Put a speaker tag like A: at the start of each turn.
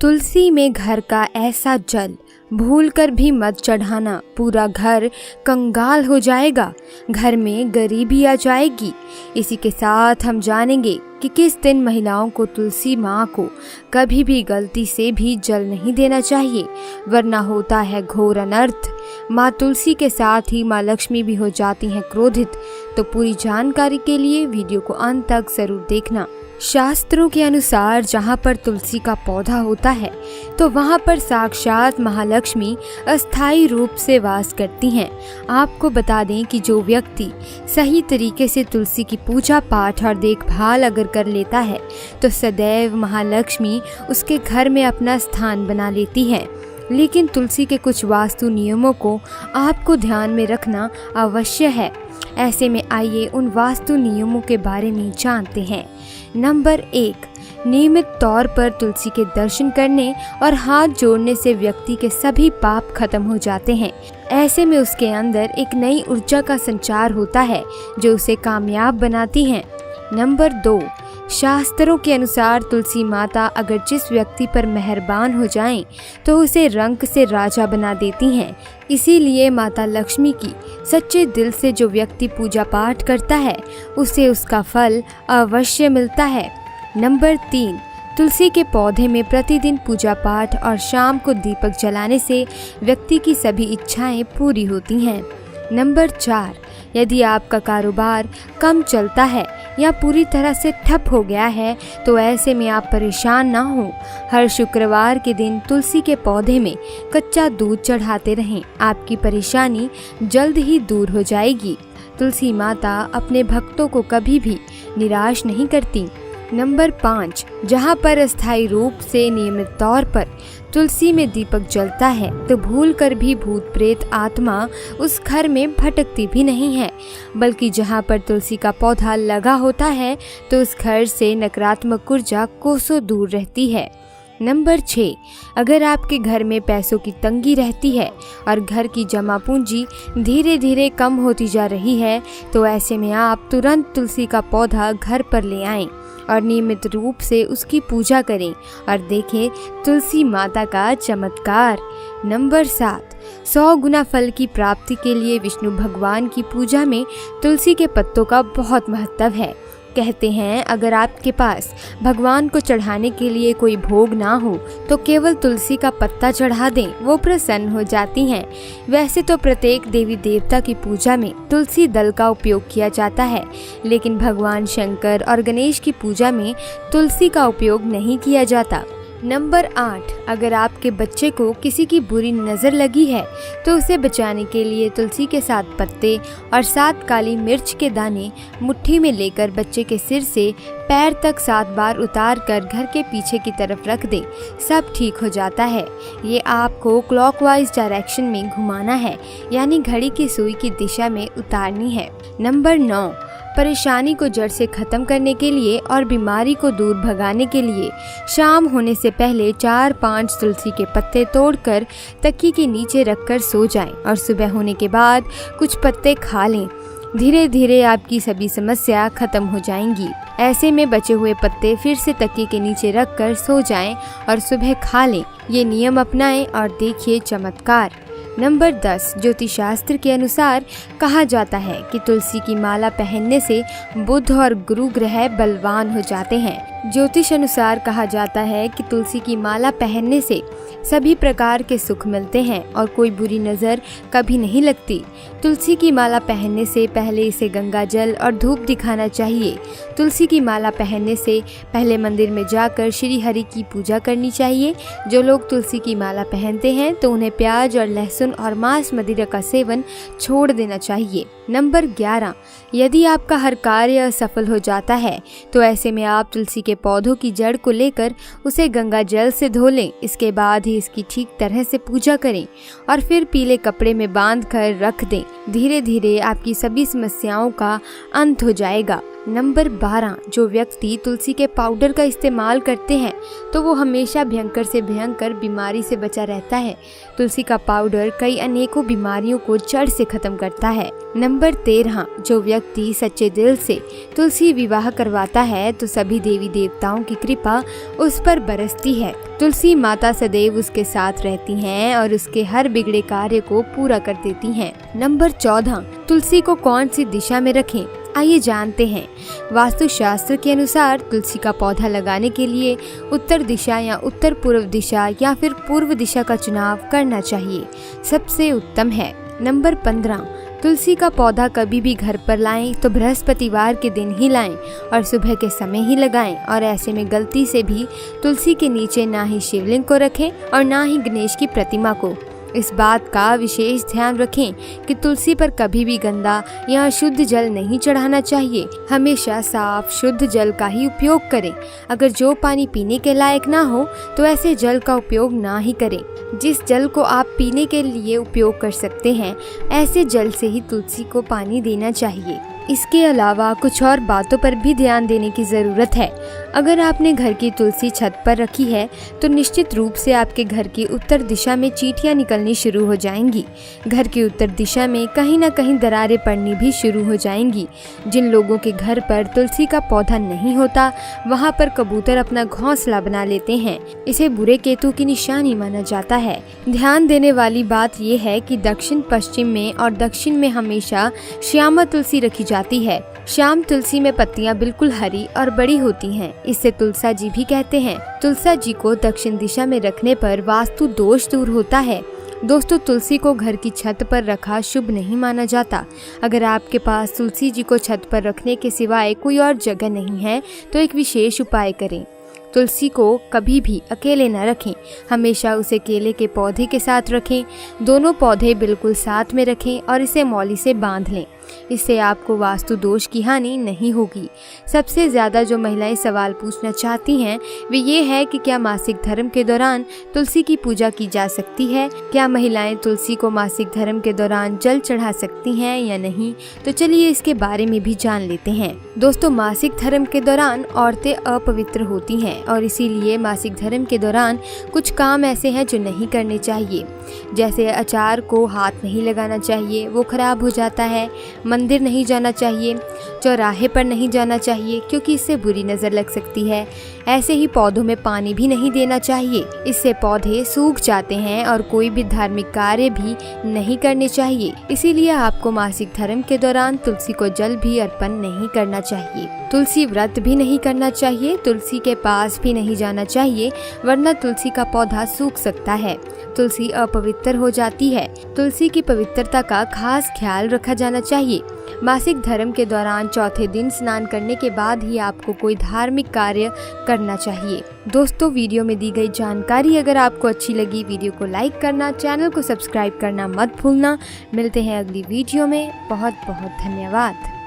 A: तुलसी में घर का ऐसा जल भूलकर भी मत चढ़ाना, पूरा घर कंगाल हो जाएगा, घर में गरीबी आ जाएगी। इसी के साथ हम जानेंगे कि किस दिन महिलाओं को तुलसी माँ को कभी भी गलती से भी जल नहीं देना चाहिए, वरना होता है घोर अनर्थ। माँ तुलसी के साथ ही माँ लक्ष्मी भी हो जाती हैं क्रोधित। तो पूरी जानकारी के लिए वीडियो को अंत तक जरूर देखना। शास्त्रों के अनुसार जहाँ पर तुलसी का पौधा होता है तो वहाँ पर साक्षात महालक्ष्मी अस्थायी रूप से वास करती हैं। आपको बता दें कि जो व्यक्ति सही तरीके से तुलसी की पूजा पाठ और देखभाल अगर कर लेता है तो सदैव महालक्ष्मी उसके घर में अपना स्थान बना लेती है। लेकिन तुलसी के कुछ वास्तु नियमों को आपको ध्यान में रखना अवश्य है। ऐसे में आइए उन वास्तु नियमों के बारे में जानते हैं। नंबर 1, नियमित तौर पर तुलसी के दर्शन करने और हाथ जोड़ने से व्यक्ति के सभी पाप खत्म हो जाते हैं। ऐसे में उसके अंदर एक नई ऊर्जा का संचार होता है जो उसे कामयाब बनाती है। नंबर 2, शास्त्रों के अनुसार तुलसी माता अगर जिस व्यक्ति पर मेहरबान हो जाएं तो उसे रंक से राजा बना देती हैं। इसीलिए माता लक्ष्मी की सच्चे दिल से जो व्यक्ति पूजा पाठ करता है उसे उसका फल अवश्य मिलता है। नंबर 3, तुलसी के पौधे में प्रतिदिन पूजा पाठ और शाम को दीपक जलाने से व्यक्ति की सभी इच्छाएं पूरी होती हैं। नंबर 4, यदि आपका कारोबार कम चलता है या पूरी तरह से ठप हो गया है तो ऐसे में आप परेशान ना हो। हर शुक्रवार के दिन तुलसी के पौधे में कच्चा दूध चढ़ाते रहें, आपकी परेशानी जल्द ही दूर हो जाएगी। तुलसी माता अपने भक्तों को कभी भी निराश नहीं करती। नंबर 5, जहाँ पर अस्थायी रूप से नियमित तौर पर तुलसी में दीपक जलता है तो भूल कर भी भूत प्रेत आत्मा उस घर में भटकती भी नहीं है, बल्कि जहाँ पर तुलसी का पौधा लगा होता है तो उस घर से नकारात्मक ऊर्जा कोसों दूर रहती है। नंबर 6, अगर आपके घर में पैसों की तंगी रहती है और घर की जमा पूंजी धीरे धीरे कम होती जा रही है तो ऐसे में आप तुरंत तुलसी का पौधा घर पर ले आएं और नियमित रूप से उसकी पूजा करें और देखें तुलसी माता का चमत्कार। नंबर 7, 100 गुना फल की प्राप्ति के लिए विष्णु भगवान की पूजा में तुलसी के पत्तों का बहुत महत्व है। कहते हैं अगर आपके पास भगवान को चढ़ाने के लिए कोई भोग ना हो तो केवल तुलसी का पत्ता चढ़ा दें, वो प्रसन्न हो जाती हैं। वैसे तो प्रत्येक देवी देवता की पूजा में तुलसी दल का उपयोग किया जाता है, लेकिन भगवान शंकर और गणेश की पूजा में तुलसी का उपयोग नहीं किया जाता। नंबर 8, अगर आपके बच्चे को किसी की बुरी नज़र लगी है तो उसे बचाने के लिए तुलसी के 7 पत्ते और 7 काली मिर्च के दाने मुट्ठी में लेकर बच्चे के सिर से पैर तक 7 बार उतार कर घर के पीछे की तरफ रख दें, सब ठीक हो जाता है। ये आपको क्लॉकवाइज डायरेक्शन में घुमाना है, यानी घड़ी की सुई की दिशा में उतारनी है। नंबर 9, परेशानी को जड़ से खत्म करने के लिए और बीमारी को दूर भगाने के लिए शाम होने से पहले 4-5 तुलसी के पत्ते तोड़कर तकिए के नीचे रखकर सो जाएं और सुबह होने के बाद कुछ पत्ते खा लें। धीरे धीरे आपकी सभी समस्या खत्म हो जाएंगी। ऐसे में बचे हुए पत्ते फिर से तकिए के नीचे रखकर सो जाएं और सुबह खा लें। ये नियम अपनाएं और देखिए चमत्कार। नंबर 10, ज्योतिष शास्त्र के अनुसार कहा जाता है कि तुलसी की माला पहनने से बुध और गुरु ग्रह बलवान हो जाते हैं। ज्योतिष अनुसार कहा जाता है कि तुलसी की माला पहनने से सभी प्रकार के सुख मिलते हैं और कोई बुरी नज़र कभी नहीं लगती। तुलसी की माला पहनने से पहले इसे गंगा जल और धूप दिखाना चाहिए। तुलसी की माला पहनने से पहले मंदिर में जाकर श्री हरि की पूजा करनी चाहिए। जो लोग तुलसी की माला पहनते हैं तो उन्हें प्याज और लहसुन और मांस मदिरा का सेवन छोड़ देना चाहिए। नंबर 11, यदि आपका हर कार्य असफल हो जाता है तो ऐसे में आप तुलसी के पौधों की जड़ को लेकर उसे गंगा जल से धो लें। इसके बाद ही इसकी ठीक तरह से पूजा करें और फिर पीले कपड़े में बांध कर रख दें। धीरे धीरे आपकी सभी समस्याओं का अंत हो जाएगा। नंबर 12, जो व्यक्ति तुलसी के पाउडर का इस्तेमाल करते हैं तो वो हमेशा भयंकर से भयंकर बीमारी से बचा रहता है। तुलसी का पाउडर कई अनेकों बीमारियों को जड़ से खत्म करता है। नंबर 13, जो व्यक्ति सच्चे दिल से तुलसी विवाह करवाता है तो सभी देवी देवताओं की कृपा उस पर बरसती है। तुलसी माता सदैव उसके साथ रहती हैं और उसके हर बिगड़े कार्य को पूरा कर देती हैं। नंबर 14, तुलसी को कौन सी दिशा में रखें, आइए जानते हैं। वास्तु शास्त्र के अनुसार तुलसी का पौधा लगाने के लिए उत्तर दिशा या उत्तर पूर्व दिशा या फिर पूर्व दिशा का चुनाव करना चाहिए, सबसे उत्तम है। नंबर 15, तुलसी का पौधा कभी भी घर पर लाएं तो बृहस्पतिवार के दिन ही लाएं और सुबह के समय ही लगाएं और ऐसे में गलती से भी तुलसी के नीचे ना ही शिवलिंग को रखें और ना ही गणेश की प्रतिमा को। इस बात का विशेष ध्यान रखें कि तुलसी पर कभी भी गंदा या अशुद्ध जल नहीं चढ़ाना चाहिए। हमेशा साफ शुद्ध जल का ही उपयोग करें। अगर जो पानी पीने के लायक ना हो तो ऐसे जल का उपयोग ना ही करें। जिस जल को आप पीने के लिए उपयोग कर सकते हैं ऐसे जल से ही तुलसी को पानी देना चाहिए। इसके अलावा कुछ और बातों पर भी ध्यान देने की ज़रूरत है। अगर आपने घर की तुलसी छत पर रखी है तो निश्चित रूप से आपके घर की उत्तर दिशा में चींटियां निकलनी शुरू हो जाएंगी। घर की उत्तर दिशा में कहीं ना कहीं दरारें पड़नी भी शुरू हो जाएंगी। जिन लोगों के घर पर तुलसी का पौधा नहीं होता वहाँ पर कबूतर अपना घोंसला बना लेते हैं। इसे बुरे केतु की निशानी माना जाता है। ध्यान देने वाली बात यह है कि दक्षिण पश्चिम में और दक्षिण में हमेशा श्यामा तुलसी रखी जाती है। श्याम तुलसी में पत्तियां बिल्कुल हरी और बड़ी होती हैं। इसे तुलसा जी भी कहते हैं। तुलसा जी को दक्षिण दिशा में रखने पर वास्तु दोष दूर होता है। दोस्तों, तुलसी को घर की छत पर रखा शुभ नहीं माना जाता। अगर आपके पास तुलसी जी को छत पर रखने के सिवाय कोई और जगह नहीं है तो एक विशेष उपाय करें। तुलसी को कभी भी अकेले न रखें, हमेशा उसे केले के पौधे के साथ रखें। दोनों पौधे बिल्कुल साथ में रखें और इसे मौली से बांध लें। इससे आपको वास्तु दोष की हानि नहीं होगी। सबसे ज़्यादा जो महिलाएं सवाल पूछना चाहती हैं वे ये है कि क्या मासिक धर्म के दौरान तुलसी की पूजा की जा सकती है? क्या महिलाएं तुलसी को मासिक धर्म के दौरान जल चढ़ा सकती हैं या नहीं? तो चलिए इसके बारे में भी जान लेते हैं। दोस्तों, मासिक धर्म के दौरान औरतें अपवित्र होती हैं और इसीलिए मासिक धर्म के दौरान कुछ काम ऐसे हैं जो नहीं करने चाहिए। जैसे अचार को हाथ नहीं लगाना चाहिए, वो खराब हो जाता है। मंदिर नहीं जाना चाहिए, चौराहे पर नहीं जाना चाहिए क्योंकि इससे बुरी नज़र लग सकती है। ऐसे ही पौधों में पानी भी नहीं देना चाहिए, इससे पौधे सूख जाते हैं और कोई भी धार्मिक कार्य भी नहीं करने चाहिए। इसीलिए आपको मासिक धर्म के दौरान तुलसी को जल भी अर्पण नहीं करना चाहिए। तुलसी व्रत भी नहीं करना चाहिए, तुलसी के पास भी नहीं जाना चाहिए वरना तुलसी का पौधा सूख सकता है। तुलसी अपवित्र हो जाती है। तुलसी की पवित्रता का खास ख्याल रखा जाना चाहिए। मासिक धर्म के दौरान चौथे दिन स्नान करने के बाद ही आपको कोई धार्मिक कार्य करना चाहिए। दोस्तों, वीडियो में दी गई जानकारी अगर आपको अच्छी लगी, वीडियो को लाइक करना, चैनल को सब्सक्राइब करना मत भूलना। मिलते हैं अगली वीडियो में। बहुत बहुत धन्यवाद।